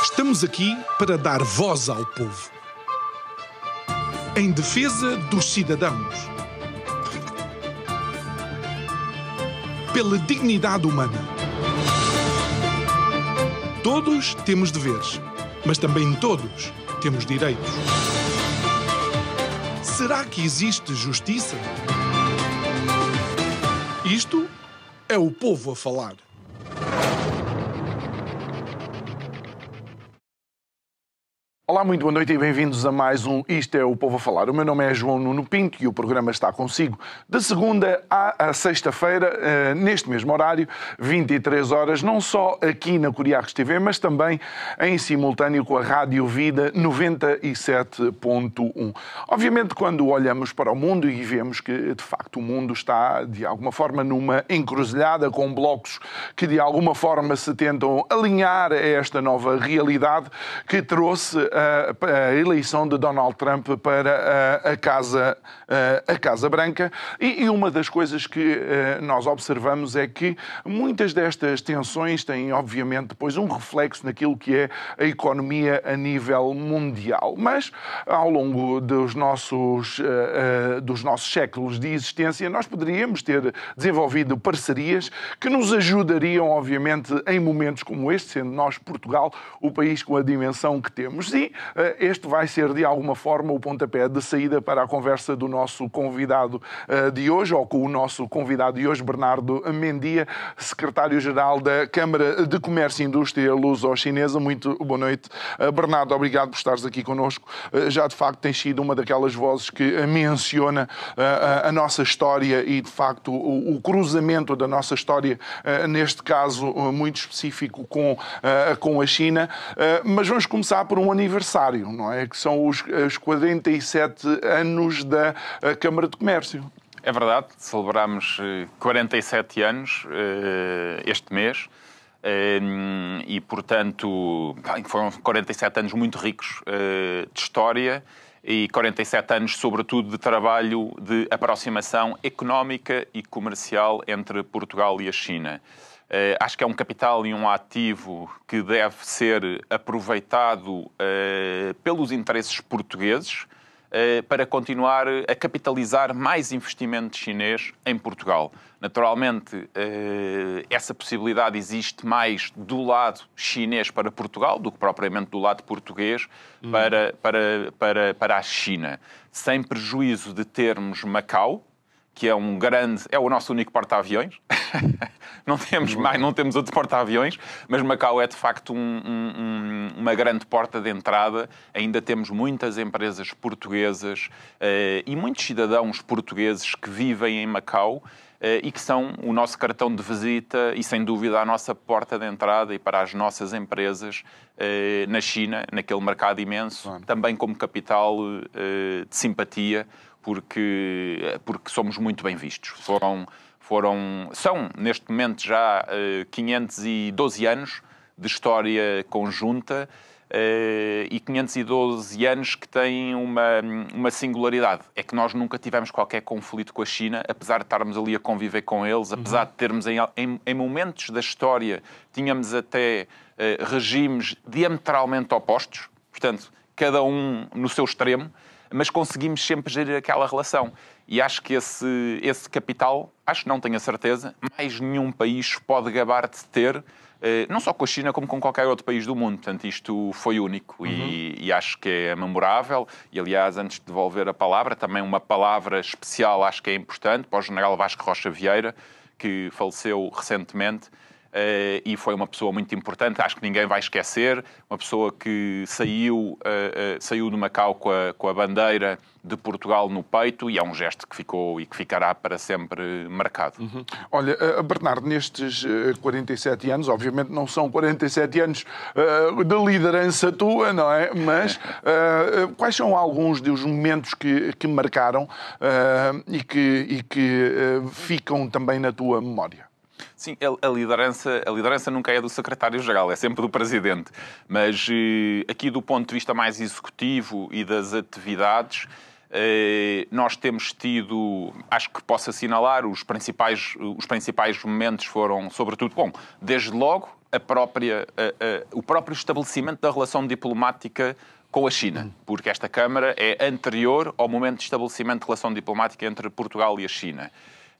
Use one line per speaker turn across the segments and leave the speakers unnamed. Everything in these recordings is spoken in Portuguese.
Estamos aqui para dar voz ao povo. Em defesa dos cidadãos. Pela dignidade humana. Todos temos deveres, mas também todos temos direitos. Será que existe justiça? Isto é o povo a falar.
Olá, muito boa noite e bem-vindos a mais um Isto é o Povo a Falar. O meu nome é João Nuno Pinto e o programa está consigo de segunda à sexta-feira, neste mesmo horário, 23 horas, não só aqui na Curiacos TV, mas também em simultâneo com a Rádio Vida 97.1. Obviamente, quando olhamos para o mundo e vemos que, de facto, o mundo está, de alguma forma, numa encruzilhada com blocos que, de alguma forma, se tentam alinhar a esta nova realidade que trouxe a eleição de Donald Trump para a Casa Branca. E uma das coisas que nós observamos é que muitas destas tensões têm, obviamente, depois um reflexo naquilo que é a economia a nível mundial. Mas, ao longo dos nossos séculos de existência, nós poderíamos ter desenvolvido parcerias que nos ajudariam, obviamente, em momentos como este, sendo nós, Portugal, o país com a dimensão que temos. E este vai ser, de alguma forma, o pontapé de saída para a conversa do nosso convidado de hoje, ou com o nosso convidado de hoje, Bernardo Mendia, secretário-geral da Câmara de Comércio e Indústria Luso-Chinesa. Muito boa noite. Bernardo, obrigado por estares aqui connosco. Já, de facto, tens sido uma daquelas vozes que menciona a nossa história e, de facto, o cruzamento da nossa história, neste caso muito específico com a China. Mas vamos começar por um aniversário, não é? Que são os 47 anos da Câmara de Comércio.
É verdade, celebramos 47 anos este mês e, portanto, foram 47 anos muito ricos de história e 47 anos, sobretudo, de trabalho de aproximação económica e comercial entre Portugal e a China. Acho que é um capital e um ativo que deve ser aproveitado pelos interesses portugueses para continuar a capitalizar mais investimento chinês em Portugal. Naturalmente, essa possibilidade existe mais do lado chinês para Portugal do que propriamente do lado português para a China. Sem prejuízo de termos Macau, que é o nosso único porta-aviões. Não temos outro porta-aviões, mas Macau é de facto uma grande porta de entrada. Ainda temos muitas empresas portuguesas e muitos cidadãos portugueses que vivem em Macau e que são o nosso cartão de visita e, sem dúvida, a nossa porta de entrada e para as nossas empresas na China, naquele mercado imenso, claro. Também como capital de simpatia, porque somos muito bem vistos. São, neste momento, já 512 anos de história conjunta e 512 anos que têm uma singularidade. É que nós nunca tivemos qualquer conflito com a China, apesar de estarmos ali a conviver com eles, apesar de termos em momentos da história, tínhamos até regimes diametralmente opostos, portanto, cada um no seu extremo, mas conseguimos sempre gerir aquela relação. E acho que esse capital, não tenho a certeza, mais nenhum país pode gabar de ter, não só com a China, como com qualquer outro país do mundo. Portanto, isto foi único e acho que é memorável. E, aliás, antes de devolver a palavra, também uma palavra especial acho que é importante para o general Vasco Rocha Vieira, que faleceu recentemente. E foi uma pessoa muito importante, acho que ninguém vai esquecer, uma pessoa que saiu de Macau com a bandeira de Portugal no peito, e é um gesto que ficou e que ficará para sempre marcado.
Olha, Bernardo, nestes 47 anos, obviamente não são 47 anos de liderança tua, não é? Mas quais são alguns dos momentos que marcaram e que ficam também na tua memória?
Sim, a liderança nunca é do secretário-geral, é sempre do presidente. Mas aqui, do ponto de vista mais executivo e das atividades, nós temos tido, acho que posso assinalar, os principais momentos foram, sobretudo, desde logo, o próprio estabelecimento da relação diplomática com a China, porque esta Câmara é anterior ao momento de estabelecimento de relação diplomática entre Portugal e a China.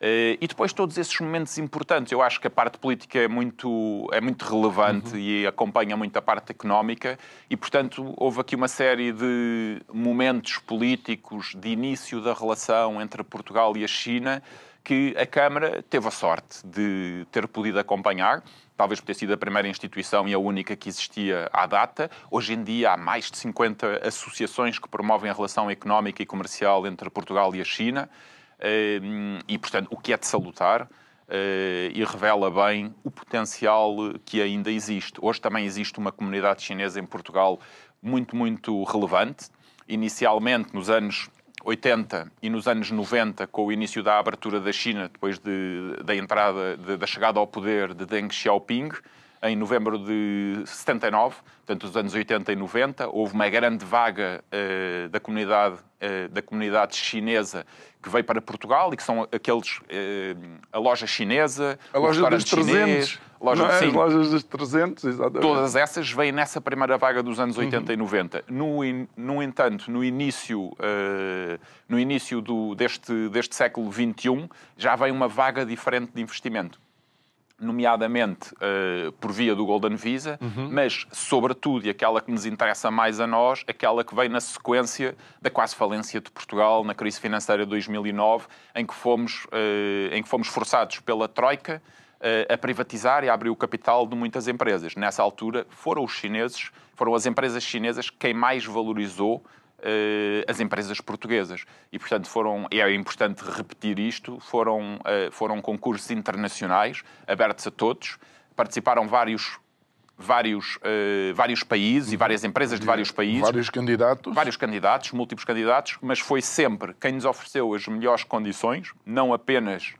E depois todos esses momentos importantes. Eu acho que a parte política é muito relevante e acompanha muito a parte económica e, portanto, houve aqui uma série de momentos políticos de início da relação entre Portugal e a China que a Câmara teve a sorte de ter podido acompanhar, talvez por ter sido a primeira instituição e a única que existia à data. Hoje em dia há mais de 50 associações que promovem a relação económica e comercial entre Portugal e a China. E, portanto, o que é de salutar e revela bem o potencial que ainda existe. Hoje também existe uma comunidade chinesa em Portugal muito, muito relevante. Inicialmente, nos anos 80 e nos anos 90, com o início da abertura da China, depois da chegada ao poder de Deng Xiaoping, em novembro de 79, portanto, dos anos 80 e 90, houve uma grande vaga da comunidade chinesa que veio para Portugal e que são aqueles... a loja chinesa,
a loja dos 300, as lojas dos 300, exatamente.
Todas essas vêm nessa primeira vaga dos anos 80 e 90. No entanto, no início deste século XXI, já vem uma vaga diferente de investimento, nomeadamente por via do Golden Visa, mas, sobretudo, e aquela que nos interessa mais a nós, aquela que vem na sequência da quase falência de Portugal na crise financeira de 2009, em que fomos forçados pela Troika a privatizar e a abrir o capital de muitas empresas. Nessa altura, foram as empresas chinesas quem mais valorizou as empresas portuguesas. E, portanto, é importante repetir isto, foram concursos internacionais, abertos a todos, participaram vários países e várias empresas de vários países. Vários candidatos, múltiplos candidatos, mas foi sempre quem nos ofereceu as melhores condições, não apenas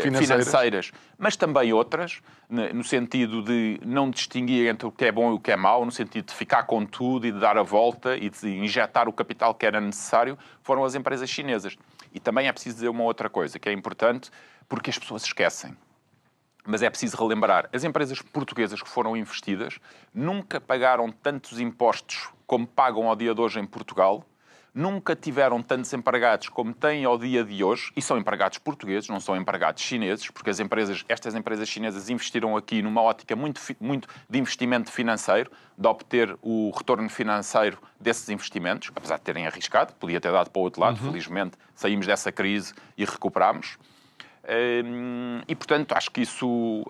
financeiras, mas também outras, no sentido de não distinguir entre o que é bom e o que é mau, no sentido de ficar com tudo e de dar a volta e de injetar o capital que era necessário, foram as empresas chinesas. E também é preciso dizer uma outra coisa, que é importante, porque as pessoas esquecem. Mas é preciso relembrar, as empresas portuguesas que foram investidas nunca pagaram tantos impostos como pagam ao dia de hoje em Portugal, nunca tiveram tantos empregados como têm ao dia de hoje, e são empregados portugueses, não são empregados chineses, porque estas empresas chinesas investiram aqui numa ótica muito de investimento financeiro, de obter o retorno financeiro desses investimentos, apesar de terem arriscado, podia ter dado para o outro lado, felizmente saímos dessa crise e recuperámos. E, portanto, acho que isso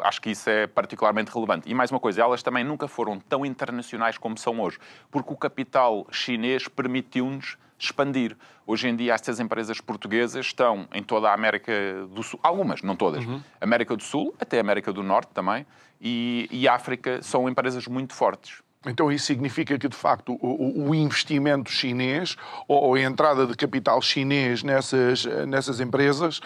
é particularmente relevante. E mais uma coisa, elas também nunca foram tão internacionais como são hoje, porque o capital chinês permitiu-nos expandir. Hoje em dia, estas empresas portuguesas estão em toda a América do Sul, algumas, não todas, América do Sul, até América do Norte também, e África, são empresas muito fortes.
Então isso significa que, de facto, o investimento chinês ou a entrada de capital chinês nessas empresas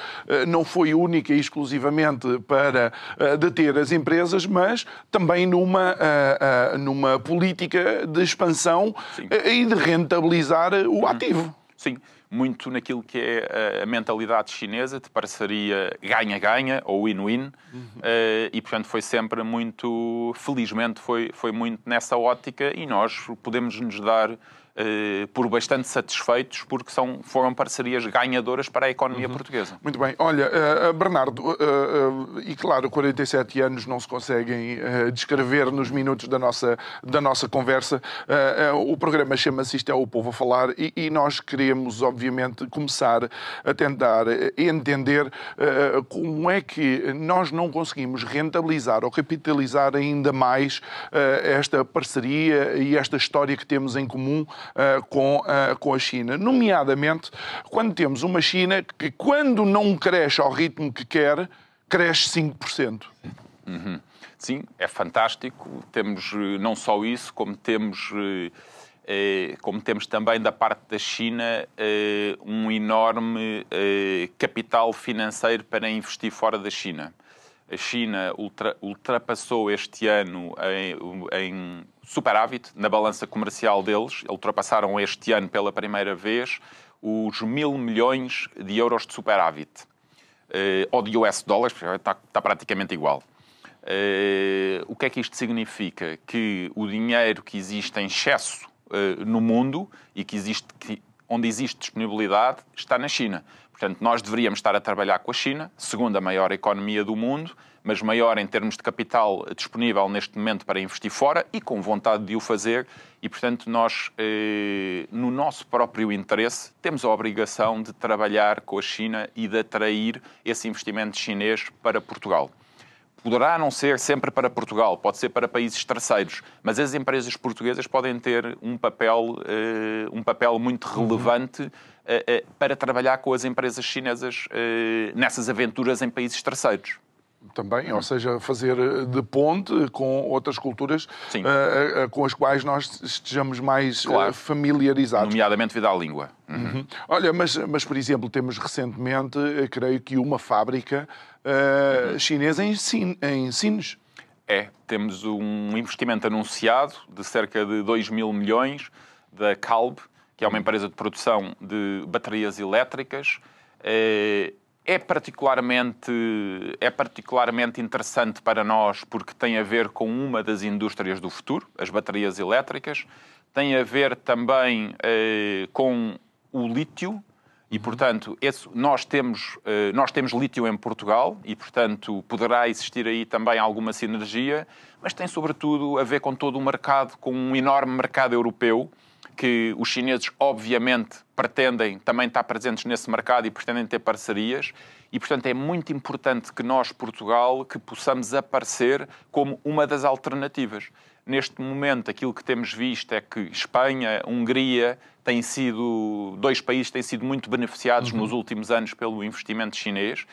não foi única e exclusivamente para deter as empresas, mas também numa política de expansão e de rentabilizar o ativo.
Sim, muito naquilo que é a mentalidade chinesa de parceria ganha-ganha ou win-win, e, portanto, foi sempre muito, felizmente, foi muito nessa ótica e nós podemos nos dar por bastante satisfeitos porque foram parcerias ganhadoras para a economia portuguesa.
Muito bem. Olha, Bernardo, e claro, 47 anos não se conseguem descrever nos minutos da nossa conversa. O programa chama-se Isto é o Povo a Falar e nós queremos, obviamente, começar a tentar entender como é que nós não conseguimos rentabilizar ou capitalizar ainda mais esta parceria e esta história que temos em comum com a China. Nomeadamente, quando temos uma China que, quando não cresce ao ritmo que quer, cresce 5%.
Sim, é fantástico. Temos não só isso, como temos também da parte da China um enorme capital financeiro para investir fora da China. A China ultrapassou este ano em superávit na balança comercial deles. Ultrapassaram este ano pela primeira vez os 1.000 milhões de euros de superávit. Ou de US dólares, está praticamente igual. O que é que isto significa? Que o dinheiro que existe em excesso no mundo e onde existe disponibilidade está na China. Portanto, nós deveríamos estar a trabalhar com a China, segunda maior economia do mundo, mas maior em termos de capital disponível neste momento para investir fora e com vontade de o fazer. E, portanto, nós, no nosso próprio interesse, temos a obrigação de trabalhar com a China e de atrair esse investimento chinês para Portugal. Poderá não ser sempre para Portugal, pode ser para países terceiros, mas as empresas portuguesas podem ter um papel muito relevante para trabalhar com as empresas chinesas nessas aventuras em países terceiros.
Também, ou seja, fazer de ponte com outras culturas com as quais nós estejamos mais familiarizados.
Nomeadamente devido à língua.
Olha, mas, por exemplo, temos recentemente, creio que uma fábrica chinesa em Sines.
Temos um investimento anunciado de cerca de 2 mil milhões da Calb, que é uma empresa de produção de baterias elétricas. É particularmente interessante para nós porque tem a ver com uma das indústrias do futuro, as baterias elétricas. Tem a ver também com o lítio e, portanto, nós temos lítio em Portugal e, portanto, poderá existir aí também alguma sinergia, mas tem, sobretudo, a ver com todo o mercado, com um enorme mercado europeu, que os chineses, obviamente, pretendem também estar presentes nesse mercado e pretendem ter parcerias. E, portanto, é muito importante que nós, Portugal, que possamos aparecer como uma das alternativas. Neste momento, aquilo que temos visto é que Espanha, Hungria, dois países têm sido muito beneficiados nos últimos anos pelo investimento chinês.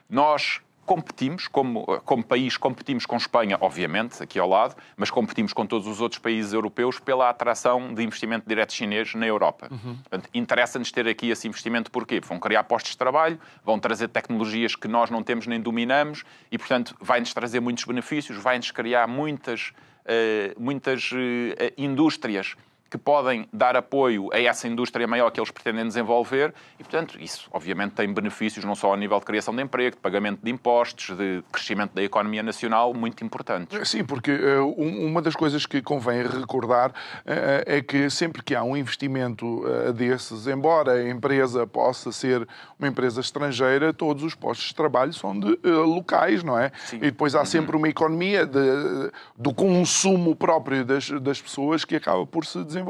Nós competimos, como país, competimos com Espanha, obviamente, aqui ao lado, mas competimos com todos os outros países europeus pela atração de investimento direto chinês na Europa. Portanto, interessa-nos ter aqui esse investimento porquê? Vão criar postos de trabalho, vão trazer tecnologias que nós não temos nem dominamos e, portanto, vai-nos trazer muitos benefícios, vai-nos criar muitas indústrias que podem dar apoio a essa indústria maior que eles pretendem desenvolver e, portanto, isso obviamente tem benefícios não só a nível de criação de emprego, de pagamento de impostos, de crescimento da economia nacional, muito importantes.
Sim, porque uma das coisas que convém recordar é que sempre que há um investimento desses, embora a empresa possa ser uma empresa estrangeira, todos os postos de trabalho são locais, não é?
Sim.
E depois há sempre uma economia do consumo próprio das pessoas que acaba por se desenvolver.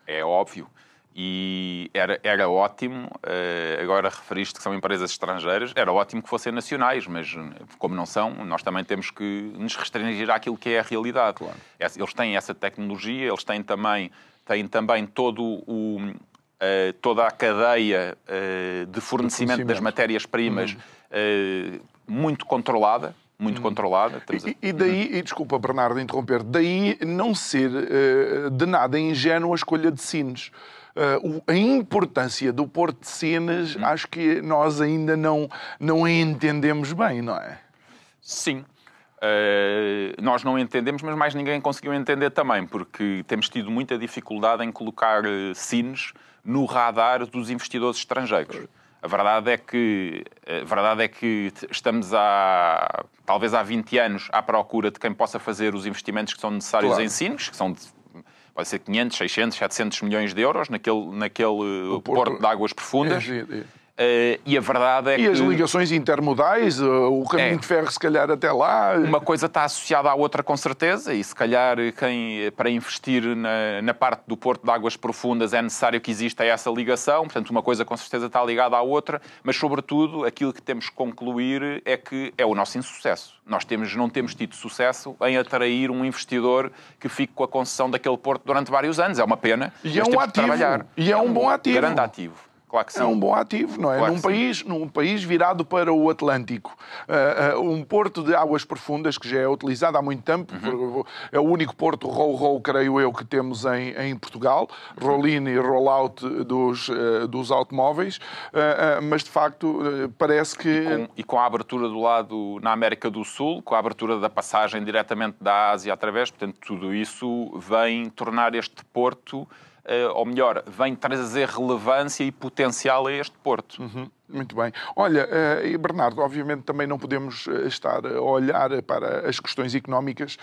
É óbvio. E era ótimo, agora referiste que são empresas estrangeiras, era ótimo que fossem nacionais, mas como não são, nós também temos que nos restringir àquilo que é a realidade. Claro. Eles têm essa tecnologia, eles têm também toda a cadeia de fornecimento das matérias-primas muito controlada.
E daí, desculpa Bernardo interromper, daí não ser de nada ingênua a escolha de Sines. A importância do Porto de Sines, acho que nós ainda não a entendemos bem, não é?
Sim. Nós não entendemos, mas mais ninguém conseguiu entender também, porque temos tido muita dificuldade em colocar Sines no radar dos investidores estrangeiros. A verdade é que estamos talvez há 20 anos à procura de quem possa fazer os investimentos que são necessários em Sines, que pode ser 500, 600, 700 milhões de euros naquele porto de águas profundas. E a verdade é que...
E as ligações intermodais, o caminho de ferro, se calhar, até lá...
Uma coisa está associada à outra, com certeza, e se calhar para investir na parte do Porto de Águas Profundas é necessário que exista essa ligação, portanto, uma coisa com certeza está ligada à outra, mas, sobretudo, aquilo que temos que concluir é que é o nosso insucesso. Nós não temos tido sucesso em atrair um investidor que fique com a concessão daquele porto durante vários anos. É uma pena.
E é um ativo. E é um bom ativo.
Grande ativo. Claro que sim.
É um bom ativo, não é?
Claro
num país virado para o Atlântico. Um porto de águas profundas que já é utilizado há muito tempo. É o único porto roll-roll, creio eu, que temos em Portugal. Roll-in e roll-out dos automóveis. Mas, de facto, parece que...
E com a abertura do lado na América do Sul, com a abertura da passagem diretamente da Ásia através, portanto, tudo isso vem tornar este porto... ou melhor, vem trazer relevância e potencial a este porto.
Muito bem. Olha, e Bernardo, obviamente também não podemos estar a olhar para as questões económicas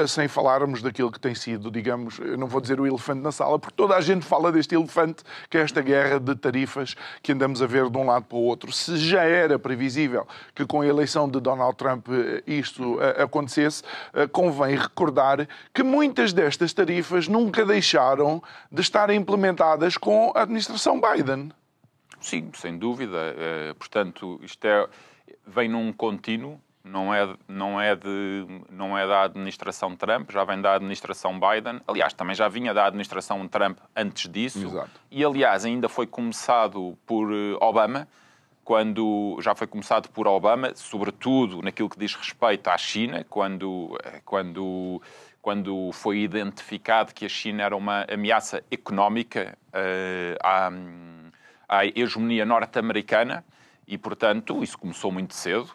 sem falarmos daquilo que tem sido, digamos, eu não vou dizer o elefante na sala, porque toda a gente fala deste elefante, que é esta guerra de tarifas que andamos a ver de um lado para o outro. Se já era previsível que com a eleição de Donald Trump isto acontecesse, convém recordar que muitas destas tarifas nunca deixaram de estar implementadas com a administração Biden.
Sim, sem dúvida. Portanto, isto vem num contínuo, não é da administração Trump, já vem da administração Biden. Aliás, também já vinha da administração Trump antes disso.
Exato.
E, aliás, ainda foi começado por Obama, sobretudo naquilo que diz respeito à China, quando foi identificado que a China era uma ameaça económica à hegemonia norte-americana e, portanto, isso começou muito cedo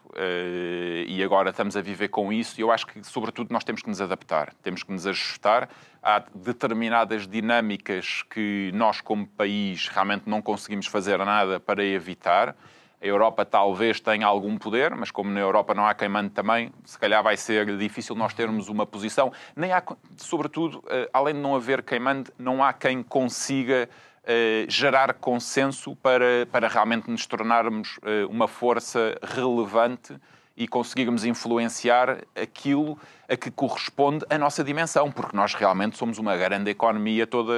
e agora estamos a viver com isso e eu acho que, sobretudo, nós temos que nos adaptar, temos que nos ajustar a determinadas dinâmicas que nós, como país, realmente não conseguimos fazer nada para evitar. A Europa talvez tenha algum poder, mas como na Europa não há quem mande também, se calhar vai ser difícil nós termos uma posição. Nem há, sobretudo, além de não haver quem mande, não há quem consiga gerar consenso para realmente nos tornarmos uma força relevante e conseguirmos influenciar aquilo a que corresponde a nossa dimensão, porque nós realmente somos uma grande economia toda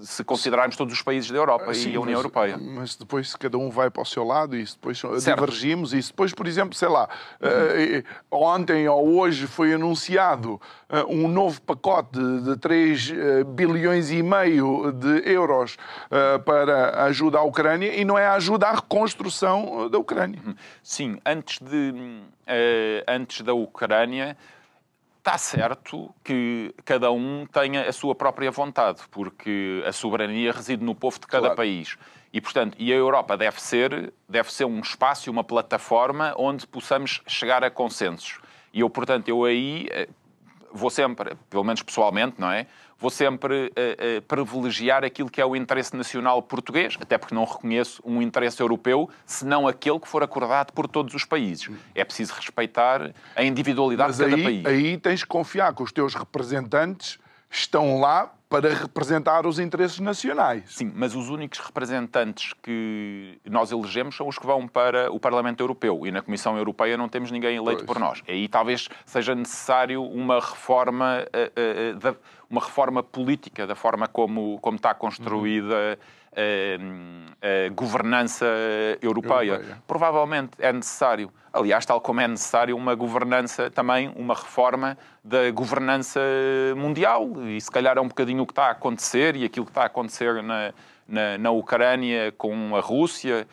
se considerarmos todos os países da Europa e a União Europeia.
Mas depois se cada um vai para o seu lado e depois
certo.
Divergimos e depois, por exemplo, sei lá, ontem ou hoje foi anunciado um novo pacote de 3 bilhões e meio de euros para ajuda à Ucrânia e não é a ajuda à reconstrução da Ucrânia.
Sim, antes da Ucrânia, está certo que cada um tenha a sua própria vontade, porque a soberania reside no povo de cada país. E, portanto, a Europa deve ser um espaço, uma plataforma onde possamos chegar a consensos. E eu aí vou sempre, pelo menos pessoalmente, não é? Vou sempre privilegiar aquilo que é o interesse nacional português, até porque não reconheço um interesse europeu, senão aquele que for acordado por todos os países. É preciso respeitar a individualidade de cada país.
Aí tens que confiar que os teus representantes estão lá para representar os interesses nacionais.
Sim, mas os únicos representantes que nós elegemos são os que vão para o Parlamento Europeu e na Comissão Europeia não temos ninguém eleito por nós. Aí talvez seja necessário uma reforma política da forma como está construída a governança europeia. Provavelmente é necessário. Aliás, tal como é necessário uma governança, também uma reforma da governança mundial. E se calhar é um bocadinho o que está a acontecer e aquilo que está a acontecer na Ucrânia com a Rússia,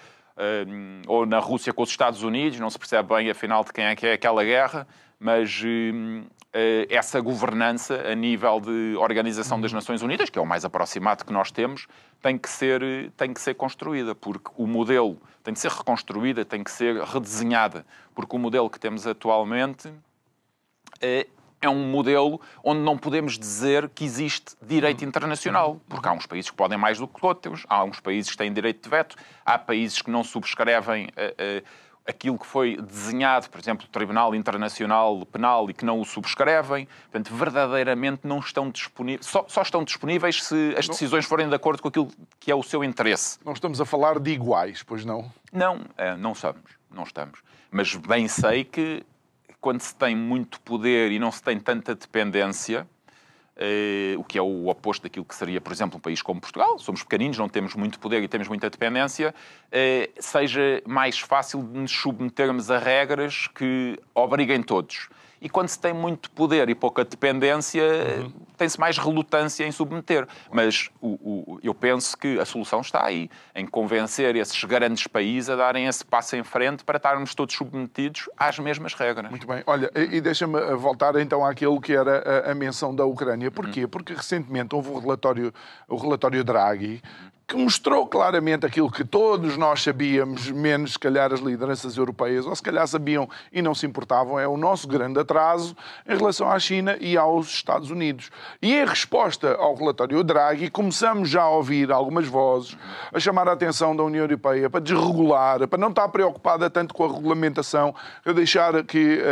ou na Rússia com os Estados Unidos. Não se percebe bem, afinal, de quem é que é aquela guerra, mas essa governança a nível de Organização das Nações Unidas, que é o mais aproximado que nós temos, tem que ser construída, porque o modelo tem que ser reconstruída, tem que ser redesenhada, porque o modelo que temos atualmente é um modelo onde não podemos dizer que existe direito internacional, porque há uns países que podem mais do que outros, há uns países que têm direito de veto, há países que não subscrevem aquilo que foi desenhado, por exemplo, o Tribunal Internacional Penal e que não o subscrevem. Portanto, verdadeiramente não estão disponíveis, só estão disponíveis se as decisões forem de acordo com aquilo que é o seu interesse.
Não estamos a falar de iguais, pois não?
Não estamos. Mas bem sei que quando se tem muito poder e não se tem tanta dependência, o que é o oposto daquilo que seria, por exemplo, um país como Portugal, somos pequeninos, não temos muito poder e temos muita dependência, seja mais fácil de nos submetermos a regras que obriguem todos. E quando se tem muito poder e pouca dependência, tem-se mais relutância em submeter. Mas eu penso que a solução está aí, em convencer esses grandes países a darem esse passo em frente para estarmos todos submetidos às mesmas regras.
Muito bem. Olha, e deixa-me voltar então àquilo que era a menção da Ucrânia. Porquê? Porque recentemente houve o relatório Draghi, que mostrou claramente aquilo que todos nós sabíamos, menos se calhar as lideranças europeias, ou se calhar sabiam e não se importavam, é o nosso grande atraso em relação à China e aos Estados Unidos. E em resposta ao relatório Draghi, começamos já a ouvir algumas vozes a chamar a atenção da União Europeia para desregular, para não estar preocupada tanto com a regulamentação, a deixar que,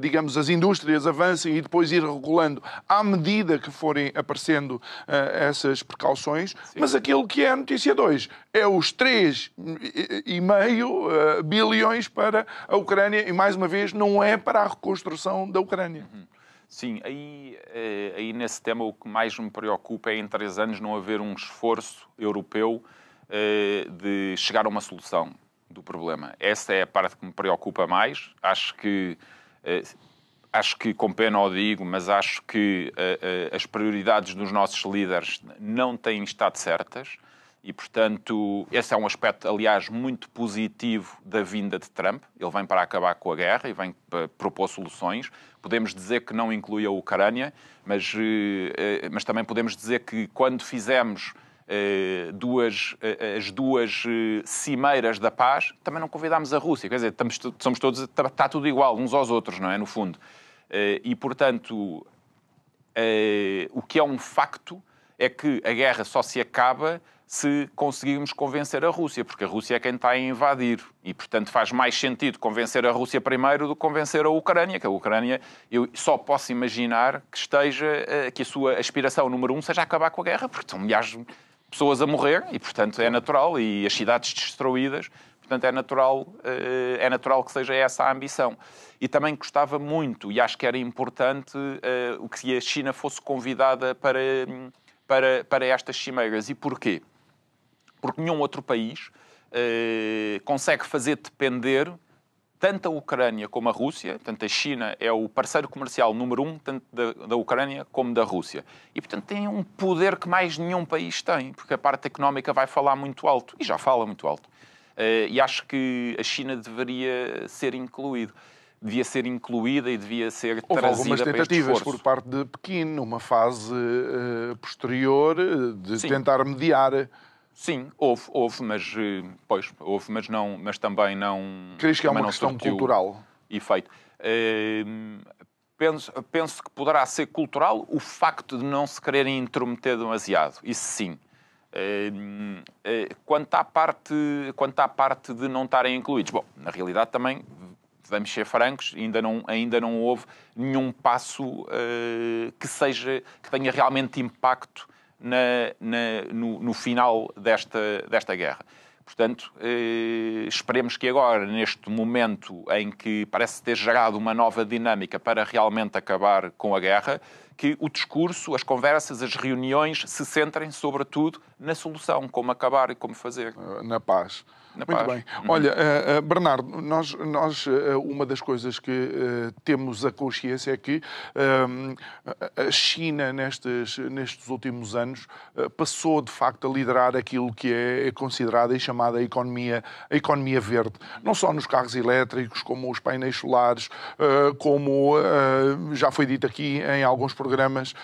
digamos, as indústrias avancem e depois ir regulando à medida que forem aparecendo essas precauções. Sim. Mas aquilo que é a notícia 2 é os 3,5 bilhões para a Ucrânia e, mais uma vez, não é para a reconstrução da Ucrânia.
Sim, aí nesse tema o que mais me preocupa é em 3 anos não haver um esforço europeu de chegar a uma solução do problema. Essa é a parte que me preocupa mais. Acho que com pena o digo, mas acho que as prioridades dos nossos líderes não têm estado certas e, portanto, esse é um aspecto, aliás, muito positivo da vinda de Trump. Ele vem para acabar com a guerra e vem para propor soluções. Podemos dizer que não inclui a Ucrânia, mas também podemos dizer que quando fizemos as duas cimeiras da paz, também não convidámos a Rússia. Quer dizer, somos todos, está tudo igual uns aos outros, não é? No fundo. E, portanto, o que é um facto é que a guerra só se acaba se conseguirmos convencer a Rússia, porque a Rússia é quem está a invadir. E, portanto, faz mais sentido convencer a Rússia primeiro do que convencer a Ucrânia, que a Ucrânia, eu só posso imaginar que a sua aspiração número 1 seja acabar com a guerra, porque estão milhares de pessoas a morrer e, portanto, é natural, e as cidades destruídas, portanto, é natural que seja essa a ambição. E também gostava muito, e acho que era importante, que a China fosse convidada para estas cimeiras. E porquê? Porque nenhum outro país consegue fazer depender tanto a Ucrânia como a Rússia. Portanto, a China é o parceiro comercial número 1, tanto da Ucrânia como da Rússia. E, portanto, tem um poder que mais nenhum país tem, porque a parte económica vai falar muito alto, e já fala muito alto. E acho que a China deveria ser incluída. Devia ser incluída e devia ser trazida para este esforço.
Houve algumas tentativas por parte de Pequim, numa fase posterior, de
Sim.
tentar mediar.
Sim, houve, mas também não...
Crees que é uma questão cultural?
Efeito. Penso que poderá ser cultural o facto de não se quererem intrometer demasiado. Isso sim. Quanto à parte de não estarem incluídos, bom, na realidade também, vamos ser francos, ainda não houve nenhum passo que tenha realmente impacto no final desta guerra. Portanto, esperemos que agora, neste momento em que parece ter gerado uma nova dinâmica para realmente acabar com a guerra, que o discurso, as conversas, as reuniões se centrem, sobretudo, na solução, como acabar e como fazer.
Na paz. Muito bem. Olha, Bernardo, nós uma das coisas que temos a consciência é que a China, nestes últimos anos, passou, de facto, a liderar aquilo que é considerada e chamada a economia verde. Não só nos carros elétricos, como os painéis solares, como já foi dito aqui em alguns programas,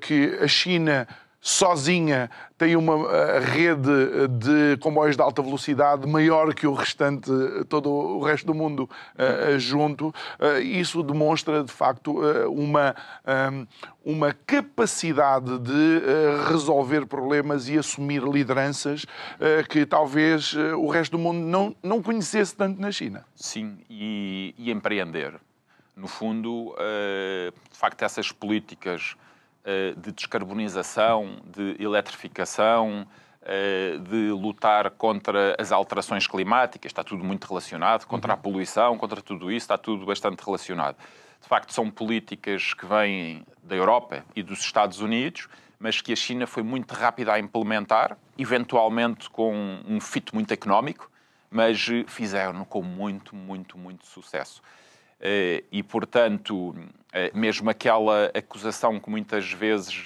que a China sozinha tem uma rede de comboios de alta velocidade maior que o restante, todo o resto do mundo junto. Isso demonstra, de facto, uma capacidade de resolver problemas e assumir lideranças que talvez o resto do mundo não conhecesse tanto na China.
Sim, e empreender. No fundo, de facto, essas políticas de descarbonização, de eletrificação, de lutar contra as alterações climáticas, está tudo muito relacionado, contra a poluição, contra tudo isso, está tudo bastante relacionado. De facto, são políticas que vêm da Europa e dos Estados Unidos, mas que a China foi muito rápida a implementar, eventualmente com um fito muito económico, mas fizeram com muito, muito, muito sucesso. E, portanto, mesmo aquela acusação que muitas vezes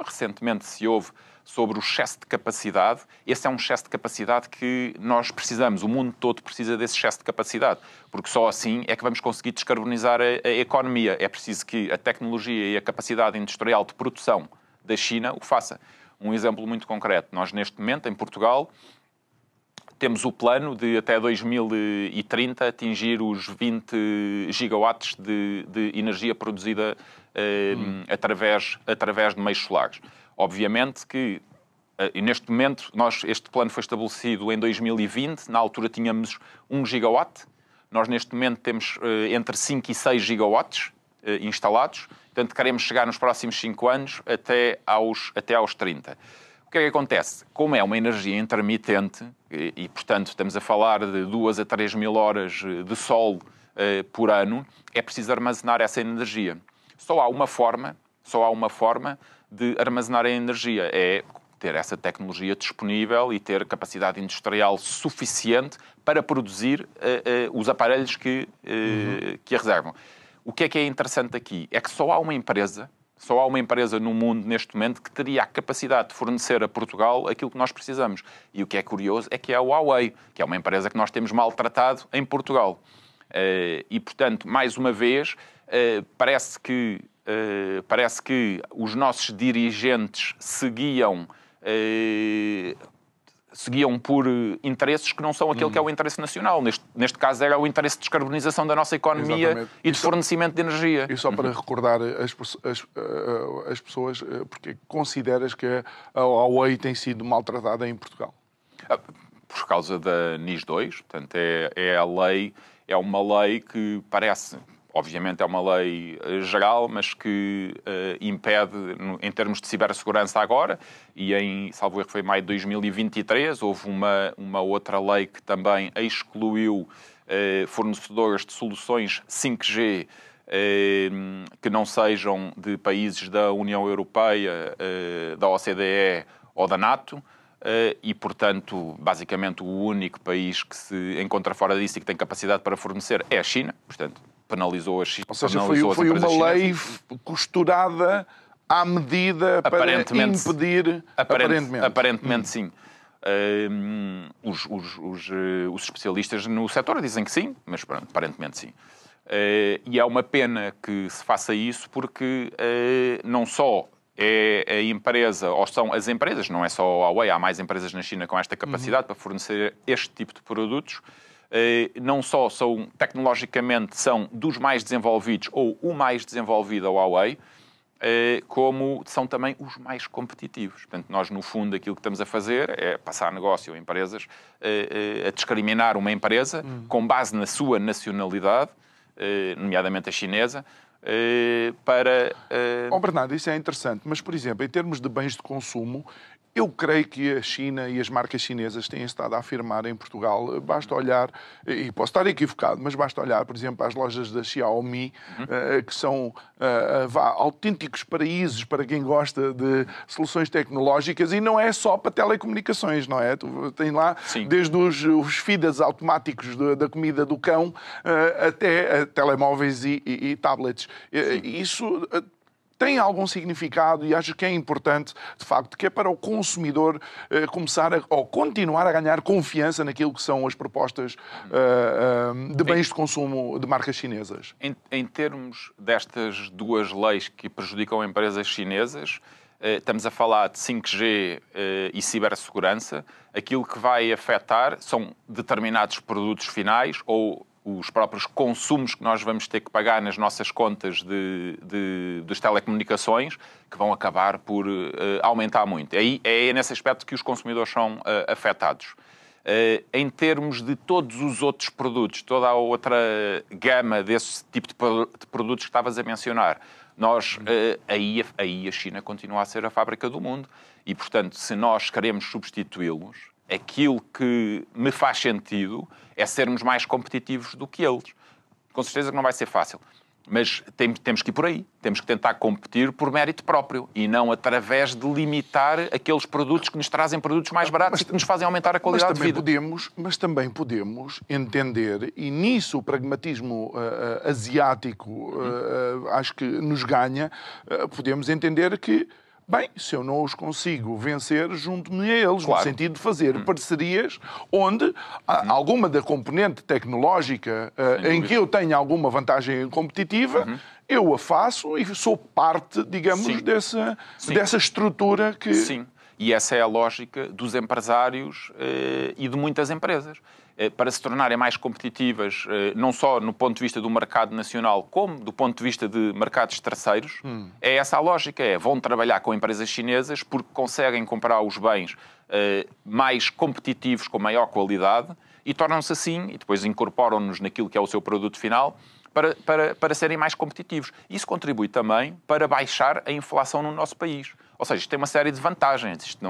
recentemente se ouve, sobre o excesso de capacidade, esse é um excesso de capacidade que nós precisamos, o mundo todo precisa desse excesso de capacidade, porque só assim é que vamos conseguir descarbonizar a economia. É preciso que a tecnologia e a capacidade industrial de produção da China o faça. Um exemplo muito concreto. Nós, neste momento, em Portugal, temos o plano de, até 2030, atingir os 20 gigawatts de energia produzida através de meios solares. Obviamente que, neste momento, este plano foi estabelecido em 2020, na altura tínhamos 1 gigawatt, nós neste momento temos entre 5 e 6 gigawatts instalados, portanto queremos chegar nos próximos 5 anos até aos 30. O que é que acontece? Como é uma energia intermitente, e portanto estamos a falar de 2 a 3 mil horas de sol por ano, é preciso armazenar essa energia. Só há uma forma de armazenar a energia, é ter essa tecnologia disponível e ter capacidade industrial suficiente para produzir os aparelhos que a reservam. O que é interessante aqui? É que só há uma empresa no mundo, neste momento, que teria a capacidade de fornecer a Portugal aquilo que nós precisamos. E o que é curioso é que é a Huawei, que é uma empresa que nós temos maltratado em Portugal. E, portanto, mais uma vez, parece que os nossos dirigentes seguiam por interesses que não são aquele que é o interesse nacional. Neste caso era o interesse de descarbonização da nossa economia. Exatamente. E de fornecimento de energia.
E só para recordar as pessoas, porque consideras que a Huawei tem sido maltratada em Portugal?
Por causa da NIS 2, portanto é uma lei que parece... Obviamente é uma lei geral, mas que impede, em termos de cibersegurança agora, e salvo erro foi em maio de 2023, houve uma outra lei que também excluiu fornecedores de soluções 5G que não sejam de países da União Europeia, da OCDE ou da NATO, e, portanto, basicamente o único país que se encontra fora disso e que tem capacidade para fornecer é a China, portanto, penalizou a China.
Ou seja, foi uma lei costurada à medida para impedir...
Aparentemente sim. Os especialistas no setor dizem que sim, mas aparentemente sim. E é uma pena que se faça isso porque não só é a empresa, ou são as empresas, não é só a Huawei, há mais empresas na China com esta capacidade para fornecer este tipo de produtos. Não só são, tecnologicamente, são dos mais desenvolvidos ou o mais desenvolvido a Huawei, como são também os mais competitivos. Portanto, nós, no fundo, aquilo que estamos a fazer é passar negócio a empresas, a discriminar uma empresa com base na sua nacionalidade, nomeadamente a chinesa, para...
Bernardo, isso é interessante, mas, por exemplo, em termos de bens de consumo, eu creio que a China e as marcas chinesas têm estado a afirmar em Portugal, basta olhar, e posso estar equivocado, mas basta olhar, por exemplo, às lojas da Xiaomi, que são autênticos paraísos para quem gosta de soluções tecnológicas, e não é só para telecomunicações, não é? Tem lá Sim. desde os feeders automáticos da comida do cão até telemóveis e tablets. Isso... tem algum significado e acho que é importante, de facto, que é para o consumidor ou continuar a ganhar confiança naquilo que são as propostas de bens de consumo de marcas chinesas.
Em termos destas duas leis que prejudicam empresas chinesas, estamos a falar de 5G e cibersegurança. Aquilo que vai afetar são determinados produtos finais ou os próprios consumos que nós vamos ter que pagar nas nossas contas das telecomunicações, que vão acabar por aumentar muito. É nesse aspecto que os consumidores são afetados. Em termos de todos os outros produtos, toda a outra gama desse tipo de produtos que estavas a mencionar, aí a China continua a ser a fábrica do mundo. E, portanto, se nós queremos substituí-los, aquilo que me faz sentido é sermos mais competitivos do que eles. Com certeza que não vai ser fácil, mas temos que ir por aí. Temos que tentar competir por mérito próprio e não através de limitar aqueles produtos que nos trazem produtos mais baratos e que nos fazem aumentar a qualidade de vida.
Mas também podemos entender, e nisso o pragmatismo asiático acho que nos ganha, podemos entender que bem, se eu não os consigo vencer, junto-me a eles, claro. No sentido de fazer parcerias onde alguma da componente tecnológica em que eu tenho alguma vantagem competitiva, eu a faço e sou parte, digamos, dessa estrutura que...
Sim. E essa é a lógica dos empresários e de muitas empresas. Para se tornarem mais competitivas, não só no ponto de vista do mercado nacional, como do ponto de vista de mercados terceiros, é essa a lógica. Vão trabalhar com empresas chinesas porque conseguem comprar os bens mais competitivos, com maior qualidade, e tornam-se assim, e depois incorporam-nos naquilo que é o seu produto final, para serem mais competitivos. Isso contribui também para baixar a inflação no nosso país. Ou seja, isto tem uma série de vantagens. Isto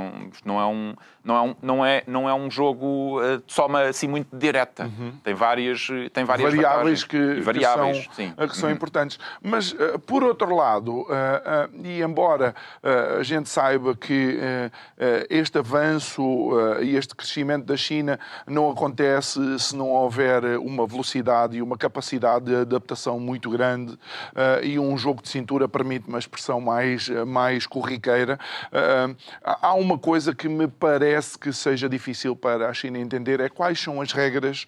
não é um jogo de soma assim muito direta. Tem várias
variáveis
vantagens.
que são importantes. Mas, por outro lado, e embora a gente saiba que este avanço e este crescimento da China não acontece se não houver uma velocidade e uma capacidade de adaptação muito grande e um jogo de cintura permite uma expressão mais corriqueira, há uma coisa que me parece que seja difícil para a China entender, é quais são as regras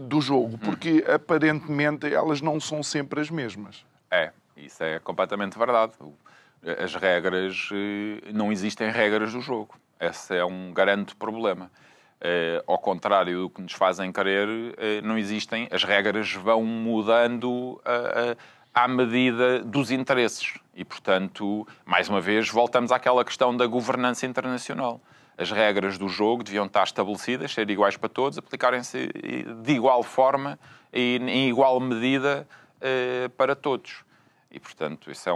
do jogo, porque aparentemente elas não são sempre as mesmas.
Isso é completamente verdade. As regras, não existem regras do jogo. Esse é um grande problema. Ao contrário do que nos fazem crer, não existem. As regras vão mudando à medida dos interesses. E, portanto, mais uma vez, voltamos àquela questão da governança internacional. As regras do jogo deviam estar estabelecidas, ser iguais para todos, aplicarem-se de igual forma e em igual medida para todos. E, portanto, isso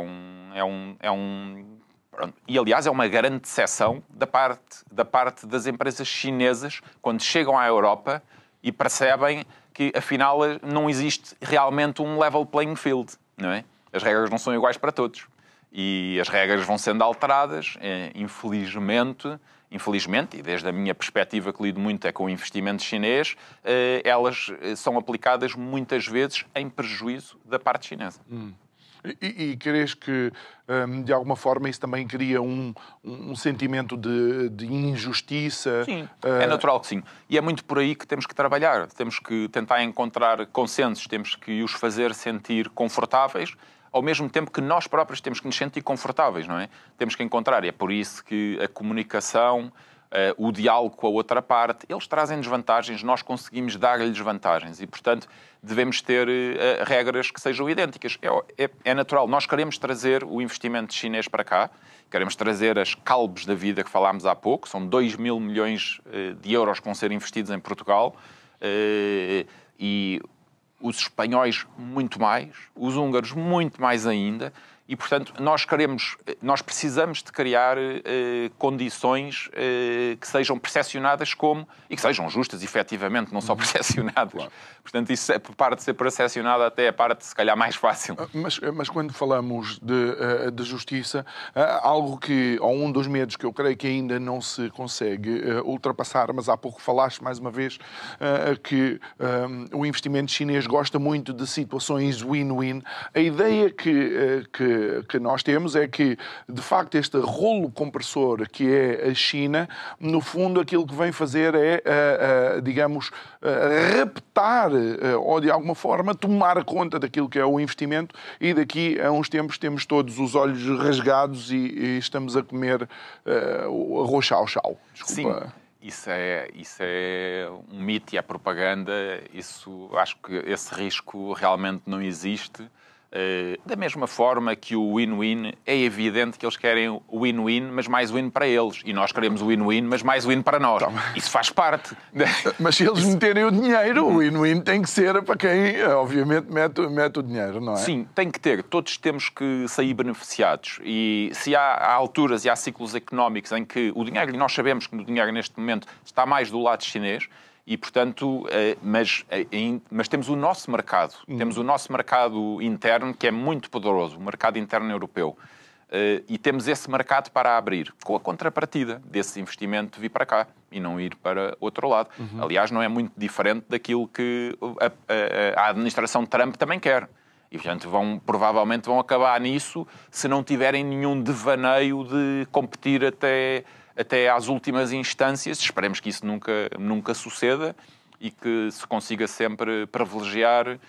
pronto. E, aliás, é uma grande decepção da parte das empresas chinesas quando chegam à Europa e percebem que, afinal, não existe realmente um level playing field, não é? As regras não são iguais para todos. E as regras vão sendo alteradas, infelizmente, e desde a minha perspectiva, que lido muito é com o investimento chinês, elas são aplicadas muitas vezes em prejuízo da parte chinesa.
E crees que, de alguma forma, isso também cria um sentimento de injustiça?
Sim, é natural que sim. E é muito por aí que temos que trabalhar. Temos que tentar encontrar consensos, temos que os fazer sentir confortáveis, ao mesmo tempo que nós próprios temos que nos sentir confortáveis, não é? Temos que encontrar, e é por isso que a comunicação, o diálogo com a outra parte, eles trazem-nos vantagens, nós conseguimos dar-lhes vantagens e, portanto, devemos ter regras que sejam idênticas. É natural, nós queremos trazer o investimento chinês para cá, queremos trazer as Calbes da vida que falámos há pouco, são 2 mil milhões de euros que vão ser investidos em Portugal, e os espanhóis muito mais, os húngaros muito mais ainda, e, portanto, nós precisamos de criar condições que sejam percepcionadas como, e que sejam justas, efetivamente, não só percepcionadas. Claro. Portanto, isso, a parte de ser percepcionada até é a parte, se calhar, mais fácil.
Mas quando falamos de justiça, ou um dos medos que eu creio que ainda não se consegue ultrapassar, mas há pouco falaste mais uma vez que o investimento chinês gosta muito de situações win-win. A ideia que nós temos é que, de facto, este rolo compressor que é a China, no fundo, aquilo que vem fazer é, digamos, raptar ou, de alguma forma, tomar conta daquilo que é o investimento e daqui a uns tempos temos todos os olhos rasgados e estamos a comer o arroz chau-chau. Desculpa.
Sim. Isso é um mito e é propaganda. Acho que esse risco realmente não existe. Da mesma forma que o win-win, é evidente que eles querem o win-win, mas mais win para eles. E nós queremos o win-win, mas mais win para nós. Isso faz parte.
Mas se eles meterem o dinheiro, o win-win tem que ser para quem, obviamente, mete o dinheiro, não é?
Sim, tem que ter. Todos temos que sair beneficiados. E se há alturas e há ciclos económicos em que o dinheiro, e nós sabemos que o dinheiro neste momento está mais do lado chinês, e, portanto, mas temos o nosso mercado. Temos o nosso mercado interno, que é muito poderoso, o mercado interno europeu. E temos esse mercado para abrir, com a contrapartida desse investimento vir para cá e não ir para outro lado. Aliás, não é muito diferente daquilo que a administração Trump também quer. E, portanto, provavelmente vão acabar nisso se não tiverem nenhum devaneio de competir até às últimas instâncias. Esperemos que isso nunca suceda e que se consiga sempre privilegiar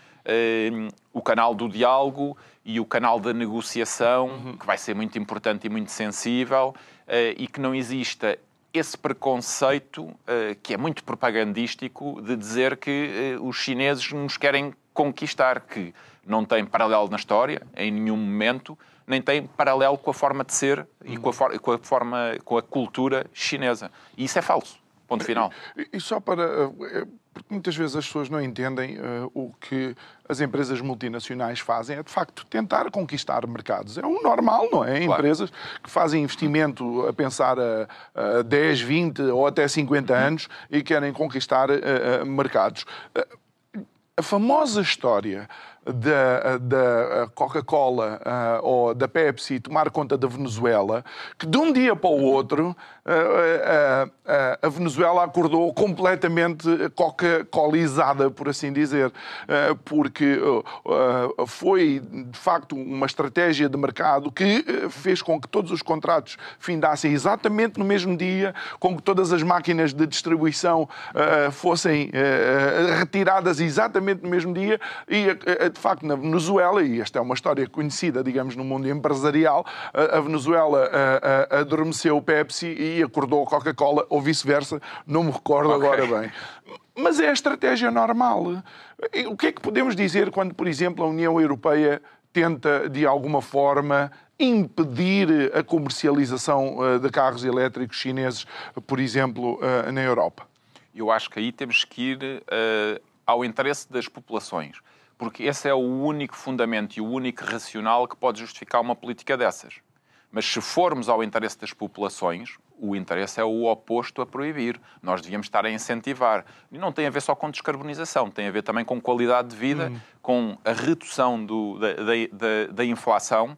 o canal do diálogo e o canal da negociação, que vai ser muito importante e muito sensível, e que não exista esse preconceito, que é muito propagandístico, de dizer que os chineses nos querem conquistar, que não tem paralelo na história, em nenhum momento, nem tem paralelo com a forma de ser e com a cultura chinesa. E isso é falso. Ponto final.
E só para... Porque muitas vezes as pessoas não entendem o que as empresas multinacionais fazem, é de facto tentar conquistar mercados. É um normal, não é? Claro. Empresas que fazem investimento a pensar a 10, 20 ou até 50 anos e querem conquistar mercados. A famosa história da Coca-Cola ou da Pepsi tomar conta da Venezuela, que de um dia para o outro a Venezuela acordou completamente coca-colizada, por assim dizer, porque foi de facto uma estratégia de mercado que fez com que todos os contratos findassem exatamente no mesmo dia, com que todas as máquinas de distribuição fossem retiradas exatamente no mesmo dia e de facto, na Venezuela, e esta é uma história conhecida, digamos, no mundo empresarial, a Venezuela adormeceu o Pepsi e acordou a Coca-Cola, ou vice-versa, não me recordo agora bem. Mas é a estratégia normal. O que é que podemos dizer quando, por exemplo, a União Europeia tenta, de alguma forma, impedir a comercialização de carros elétricos chineses, por exemplo, na Europa?
Eu acho que aí temos que ir ao interesse das populações. Porque esse é o único fundamento e o único racional que pode justificar uma política dessas. Mas se formos ao interesse das populações, o interesse é o oposto a proibir. Nós devíamos estar a incentivar. E não tem a ver só com descarbonização, tem a ver também com qualidade de vida, com a redução da inflação.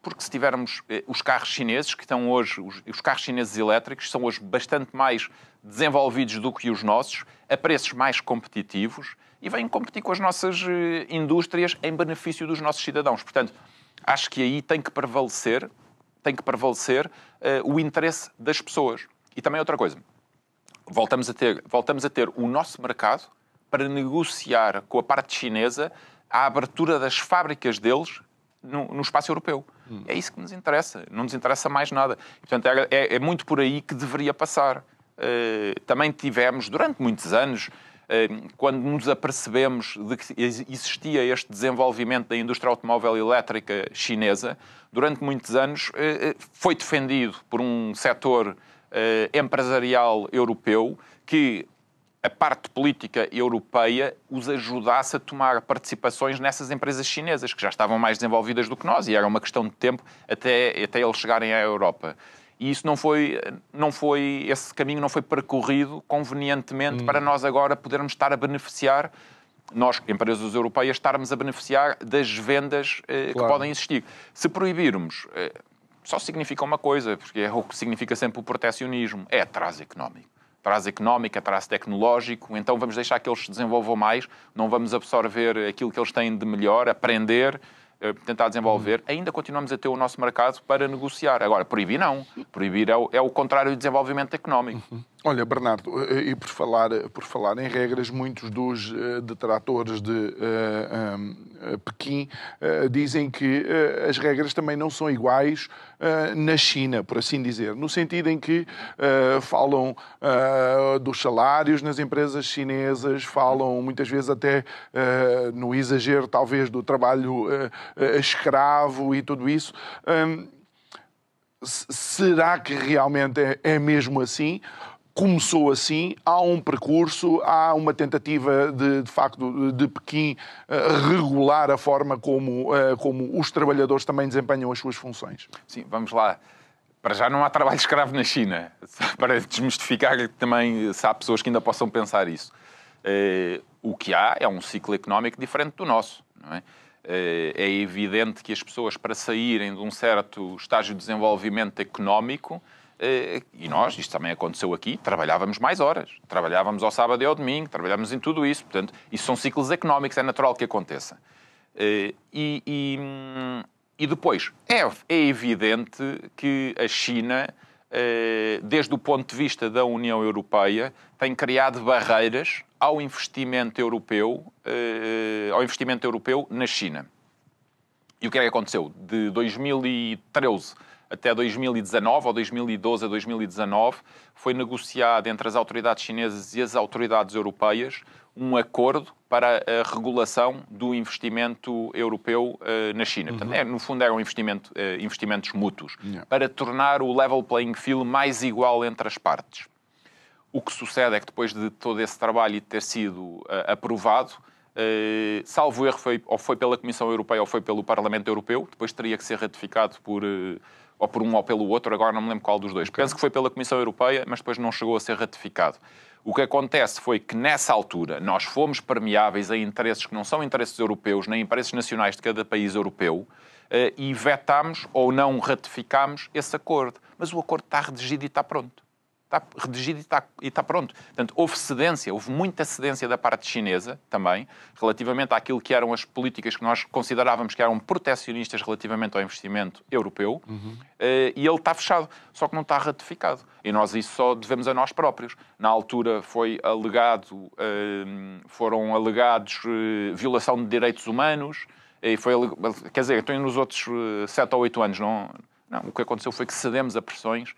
Porque se tivermos os carros chineses, que estão hoje, os carros chineses elétricos, são hoje bastante mais desenvolvidos do que os nossos, a preços mais competitivos, e vêm competir com as nossas indústrias em benefício dos nossos cidadãos. Portanto, acho que aí tem que prevalecer o interesse das pessoas. E também outra coisa, voltamos a ter o nosso mercado para negociar com a parte chinesa a abertura das fábricas deles no espaço europeu. É isso que nos interessa, não nos interessa mais nada. E, portanto, é muito por aí que deveria passar. Também tivemos, durante muitos anos, quando nos apercebemos de que existia este desenvolvimento da indústria automóvel elétrica chinesa, durante muitos anos foi defendido por um setor empresarial europeu que a parte política europeia os ajudasse a tomar participações nessas empresas chinesas, que já estavam mais desenvolvidas do que nós, e era uma questão de tempo até eles chegarem à Europa. E isso esse caminho não foi percorrido convenientemente para nós agora podermos estar a beneficiar, nós, empresas europeias, estarmos a beneficiar das vendas que podem existir. Se proibirmos, só significa uma coisa, porque é o que significa sempre o proteccionismo, é atraso económico. Atraso económico, atraso tecnológico, então vamos deixar que eles se desenvolvam mais, não vamos absorver aquilo que eles têm de melhor, aprender, tentar desenvolver, ainda continuamos a ter o nosso mercado para negociar. Agora, proibir não. Proibir é o contrário do desenvolvimento económico.
Olha, Bernardo, e por falar em regras, muitos dos detratores de Pequim dizem que as regras também não são iguais na China, por assim dizer, no sentido em que falam dos salários nas empresas chinesas, falam muitas vezes até no exagero, talvez, do trabalho escravo e tudo isso. Será que realmente é mesmo assim? Começou assim, há um percurso, há uma tentativa de facto de Pequim regular a forma como os trabalhadores também desempenham as suas funções.
Sim, vamos lá. Para já não há trabalho escravo na China. Para desmistificar também, se há pessoas que ainda possam pensar isso. O que há é um ciclo económico diferente do nosso, não é? É evidente que as pessoas, para saírem de um certo estágio de desenvolvimento económico, e nós, isto também aconteceu aqui, trabalhávamos mais horas. Trabalhávamos ao sábado e ao domingo, trabalhávamos em tudo isso. Portanto, isso são ciclos económicos, é natural que aconteça. E depois, é evidente que a China desde o ponto de vista da União Europeia, tem criado barreiras ao investimento europeu na China. E o que é que aconteceu? De 2013 até 2019, ou 2012 a 2019, foi negociado entre as autoridades chinesas e as autoridades europeias um acordo para a regulação do investimento europeu na China. Portanto, no fundo, eram investimentos mútuos, para tornar o level playing field mais igual entre as partes. O que sucede é que depois de todo esse trabalho e ter sido aprovado, salvo erro, foi pela Comissão Europeia ou foi pelo Parlamento Europeu, depois teria que ser ratificado ou por um ou pelo outro, agora não me lembro qual dos dois. Penso que foi pela Comissão Europeia, mas depois não chegou a ser ratificado. O que acontece foi que, nessa altura, nós fomos permeáveis a interesses que não são interesses europeus, nem interesses nacionais de cada país europeu, e vetámos ou não ratificámos esse acordo. Mas o acordo está redigido e está pronto. Está redigido e está pronto. Portanto, houve muita cedência da parte chinesa também, relativamente àquilo que eram as políticas que nós considerávamos que eram protecionistas relativamente ao investimento europeu, e ele está fechado, só que não está ratificado. E nós isso só devemos a nós próprios. Na altura foram alegados violação de direitos humanos, e quer dizer, então nos outros 7 ou 8 anos, não, o que aconteceu foi que cedemos a pressões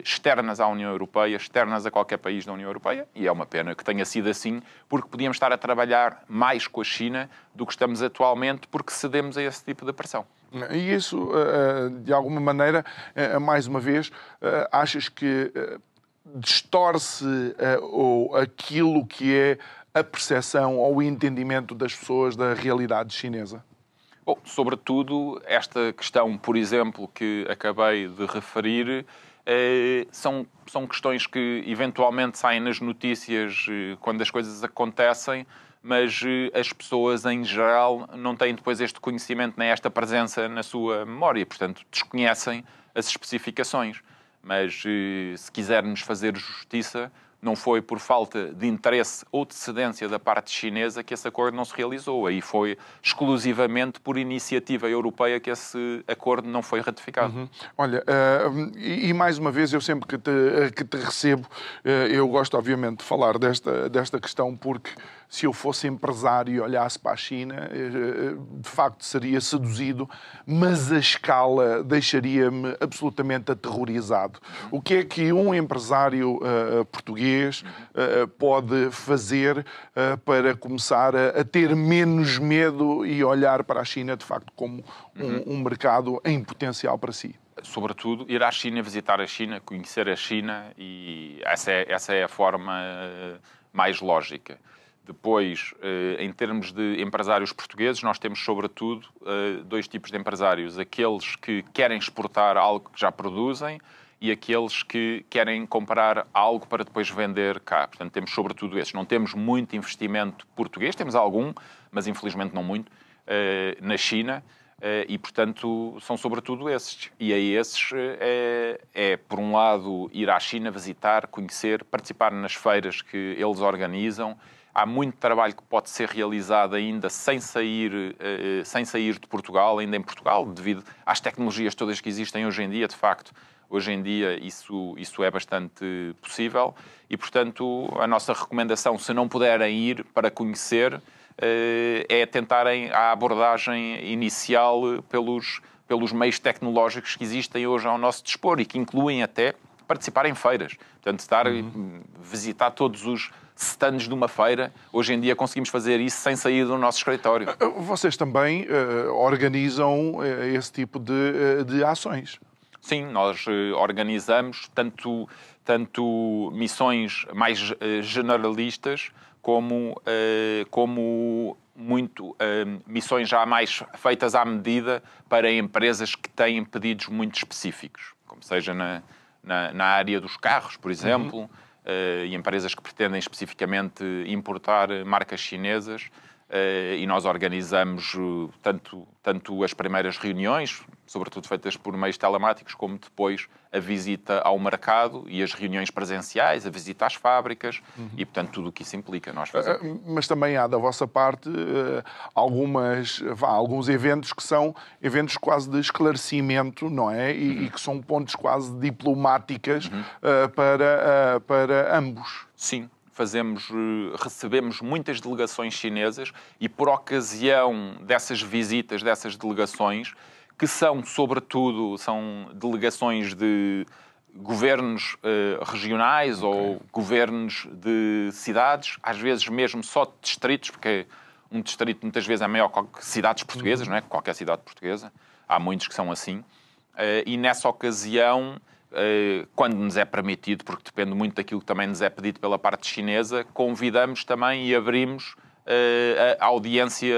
externas à União Europeia, externas a qualquer país da União Europeia, e é uma pena que tenha sido assim, porque podíamos estar a trabalhar mais com a China do que estamos atualmente, porque cedemos a esse tipo de pressão.
E isso, de alguma maneira, mais uma vez, achas que distorce aquilo que é a percepção ou o entendimento das pessoas da realidade chinesa?
Bom, sobretudo, esta questão, por exemplo, que acabei de referir, são questões que eventualmente saem nas notícias quando as coisas acontecem, mas as pessoas em geral não têm depois este conhecimento nem esta presença na sua memória, portanto desconhecem as especificações. Mas se quisermos fazer justiça, não foi por falta de interesse ou de cedência da parte chinesa que esse acordo não se realizou. Aí foi exclusivamente por iniciativa europeia que esse acordo não foi ratificado.
Olha, e mais uma vez, eu sempre que te recebo, eu gosto obviamente de falar desta questão, porque se eu fosse empresário e olhasse para a China, de facto seria seduzido, mas a escala deixaria-me absolutamente aterrorizado. O que é que um empresário português pode fazer para começar a ter menos medo e olhar para a China, de facto, como um mercado em potencial para si?
Sobretudo, ir à China, visitar a China, conhecer a China, e essa é a forma mais lógica. Depois, em termos de empresários portugueses, nós temos, sobretudo, dois tipos de empresários. Aqueles que querem exportar algo que já produzem e aqueles que querem comprar algo para depois vender cá. Portanto, temos, sobretudo, esses. Não temos muito investimento português, temos algum, mas infelizmente não muito, na China. E, portanto, são sobretudo esses. E a esses por um lado, ir à China, visitar, conhecer, participar nas feiras que eles organizam. Há muito trabalho que pode ser realizado ainda sem sair de Portugal, ainda em Portugal, devido às tecnologias todas que existem hoje em dia. De facto, hoje em dia isso é bastante possível. E, portanto, a nossa recomendação, se não puderem ir para conhecer, é tentarem a abordagem inicial pelos meios tecnológicos que existem hoje ao nosso dispor e que incluem até participar em feiras. Portanto, visitar todos os stands de uma feira. Hoje em dia conseguimos fazer isso sem sair do nosso escritório.
Vocês também organizam esse tipo de ações?
Sim, nós organizamos tanto missões mais generalistas como missões já mais feitas à medida para empresas que têm pedidos muito específicos, como seja na área dos carros, por exemplo, e empresas que pretendem especificamente importar marcas chinesas. e nós organizamos tanto as primeiras reuniões, sobretudo feitas por meios telemáticos, como depois a visita ao mercado e as reuniões presenciais, a visita às fábricas e, portanto, tudo o que isso implica. Nós fazemos.
Mas também há da vossa parte alguns eventos que são eventos quase de esclarecimento, não é? E que são pontos quase diplomáticas para ambos.
Sim. Recebemos muitas delegações chinesas e, por ocasião dessas visitas, dessas delegações, que são, sobretudo, delegações de governos regionais ou governos de cidades, às vezes mesmo só de distritos, porque um distrito muitas vezes é maior que cidades portuguesas, não é? Qualquer cidade portuguesa. Há muitos que são assim. E nessa ocasião, quando nos é permitido, porque depende muito daquilo que também nos é pedido pela parte chinesa, convidamos também e abrimos a audiência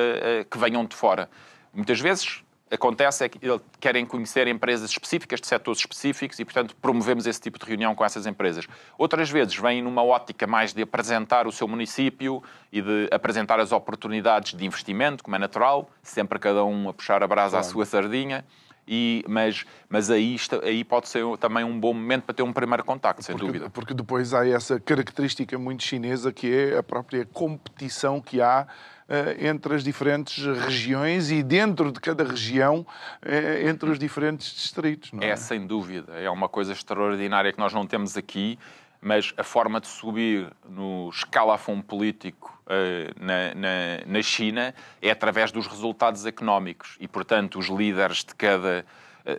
que venham de fora. Muitas vezes acontece é que querem conhecer empresas específicas, de setores específicos, e, portanto, promovemos esse tipo de reunião com essas empresas. Outras vezes vêm numa ótica mais de apresentar o seu município e de apresentar as oportunidades de investimento, como é natural, sempre cada um a puxar a brasa à sua sardinha. Mas aí pode ser também um bom momento para ter um primeiro contacto, sem dúvida.
Porque depois há essa característica muito chinesa que é a própria competição que há entre as diferentes regiões e dentro de cada região entre os diferentes distritos. Não é?
Sem dúvida. É uma coisa extraordinária que nós não temos aqui, mas a forma de subir no escalafão político na China é através dos resultados económicos e, portanto, os líderes de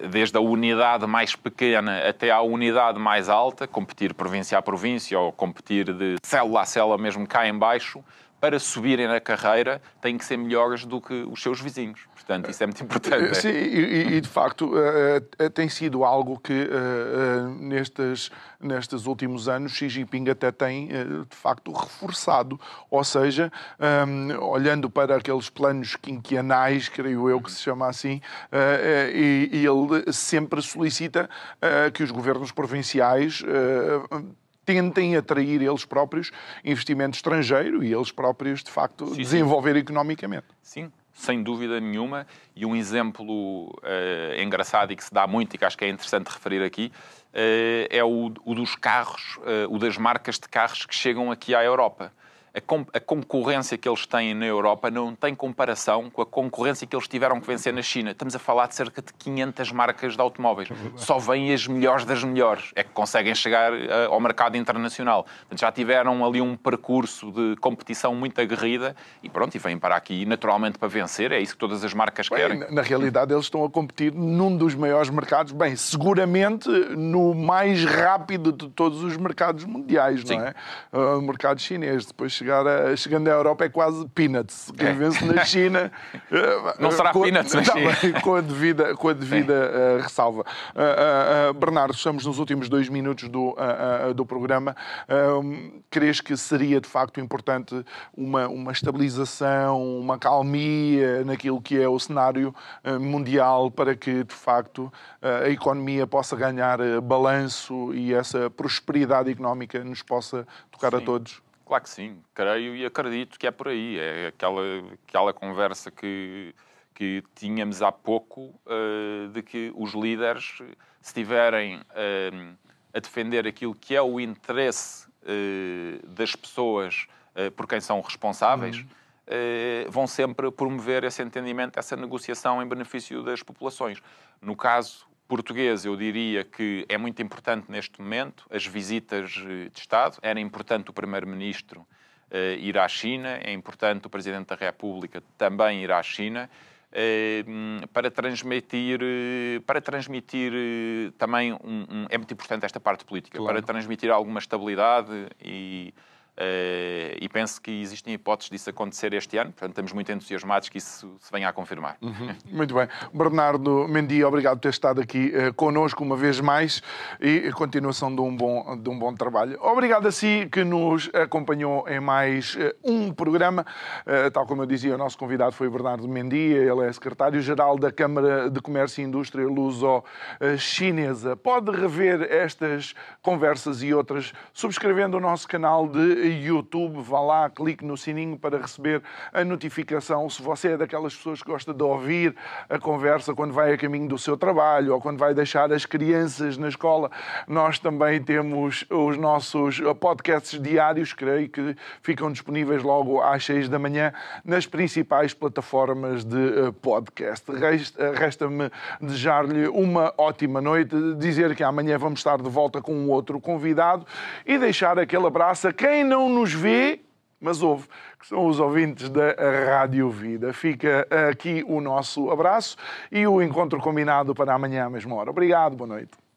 desde a unidade mais pequena até à unidade mais alta, competir província a província ou competir de célula a célula mesmo cá em baixo, para subirem na carreira, têm que ser melhores do que os seus vizinhos. Portanto, isso é muito importante.
Sim, e de facto tem sido algo que nestes últimos anos Xi Jinping até tem de facto reforçado. Ou seja, olhando para aqueles planos quinquenais, creio eu que se chama assim, e ele sempre solicita que os governos provinciais tentem atrair eles próprios investimento estrangeiro e eles próprios, de facto, desenvolver economicamente.
Sim, sem dúvida nenhuma. E um exemplo engraçado e que se dá muito e que acho que é interessante referir aqui é o dos carros, o das marcas de carros que chegam aqui à Europa. A concorrência que eles têm na Europa não tem comparação com a concorrência que eles tiveram que vencer na China. Estamos a falar de cerca de 500 marcas de automóveis. Só vêm as melhores das melhores. É que conseguem chegar ao mercado internacional. Portanto, já tiveram ali um percurso de competição muito aguerrida e pronto, e vêm para aqui naturalmente para vencer. É isso que todas as marcas querem.
Na realidade, eles estão a competir num dos maiores mercados, seguramente no mais rápido de todos os mercados mundiais, não é? O mercado chinês. Depois chegando à Europa é quase peanuts. Quem vence na China...
Não será peanuts na China.
Com a devida ressalva. Bernardo, estamos nos últimos 2 minutos do programa. Crees que seria, de facto, importante uma estabilização, uma calmia naquilo que é o cenário mundial para que, de facto, a economia possa ganhar balanço e essa prosperidade económica nos possa tocar a todos?
Claro que sim, creio e acredito que é por aí. É aquela conversa que tínhamos há pouco de que os líderes, se estiverem a defender aquilo que é o interesse das pessoas por quem são responsáveis, vão sempre promover esse entendimento, essa negociação em benefício das populações. No caso português, eu diria que é muito importante neste momento as visitas de Estado. Era importante o Primeiro-Ministro ir à China, é importante o Presidente da República também ir à China, para transmitir também é muito importante esta parte política, claro, para transmitir alguma estabilidade e penso que existem hipóteses disso acontecer este ano. Portanto, estamos muito entusiasmados que isso se venha a confirmar.
Muito bem. Bernardo Mendia, obrigado por ter estado aqui connosco uma vez mais e a continuação de um bom trabalho. Obrigado a si que nos acompanhou em mais um programa. Tal como eu dizia, o nosso convidado foi Bernardo Mendia, ele é secretário-geral da Câmara de Comércio e Indústria Luso-Chinesa. Pode rever estas conversas e outras subscrevendo o nosso canal de YouTube. Vá lá, clique no sininho para receber a notificação. Se você é daquelas pessoas que gosta de ouvir a conversa quando vai a caminho do seu trabalho ou quando vai deixar as crianças na escola, nós também temos os nossos podcasts diários, creio que ficam disponíveis logo às 6 da manhã nas principais plataformas de podcast. Resta-me desejar-lhe uma ótima noite, dizer que amanhã vamos estar de volta com um outro convidado e deixar aquele abraço a quem não nos vê, mas ouve, que são os ouvintes da Rádio Vida. Fica aqui o nosso abraço e o encontro combinado para amanhã à mesma hora. Obrigado, boa noite.